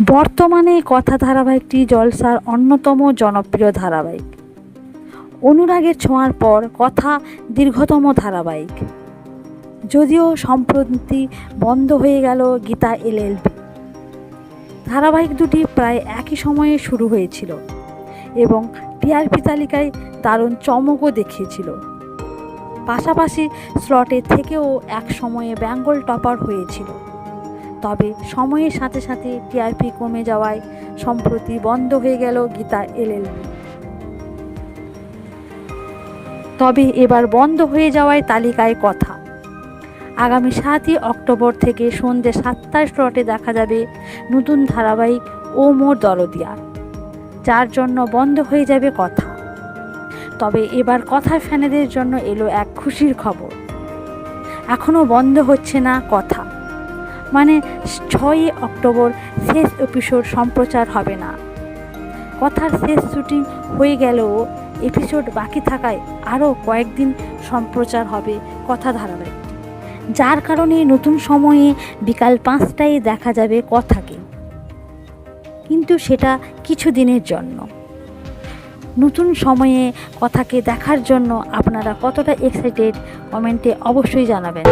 বর্তমানে কথা ধারাবাহিকটি জলসার অন্যতম জনপ্রিয় ধারাবাহিক। অনুরাগের ছোঁয়ার পর কথা দীর্ঘতম ধারাবাহিক, যদিও সম্প্রতি বন্ধ হয়ে গেল গীতা এলএলবি। ধারাবাহিক দুটি প্রায় একই সময়ে শুরু হয়েছিল এবং টিআরপি তালিকায় দারুণ চমকও দেখিয়েছিল। পাশাপাশি স্লটে থেকেও এক সময়ে বেঙ্গল টপার হয়েছিল। তবে সময়ের সাথে সাথে টিআরপি কমে যাওয়ায় সম্প্রতি বন্ধ হয়ে গেল গীতা এলএলবি। তবে এবার বন্ধ হয়ে যাওয়ায় তালিকায় কথা। আগামী 7ই অক্টোবর থেকে সন্ধ্যে 7টায় স্লটে দেখা যাবে নতুন ধারাবাহিক ও মোর দরদিয়া, যার জন্য বন্ধ হয়ে যাবে কথা। তবে এবার কথা ফ্যানেদের জন্য এলো এক খুশির খবর, এখনও বন্ধ হচ্ছে না কথা। মানে 6ই অক্টোবর শেষ এপিসোড সম্প্রচার হবে না। কথার শেষ শুটিং হয়ে গেলেও এপিসোড বাকি থাকায় আরও কয়েকদিন সম্প্রচার হবে কথা ধারাবাহিকটি, যার কারণে নতুন সময়ে বিকাল 5টায় দেখা যাবে কথাকে, কিন্তু সেটা কিছু দিনের জন্য। নতুন সময়ে কথাকে দেখার জন্য আপনারা কতটা এক্সাইটেড কমেন্টে অবশ্যই জানাবেন।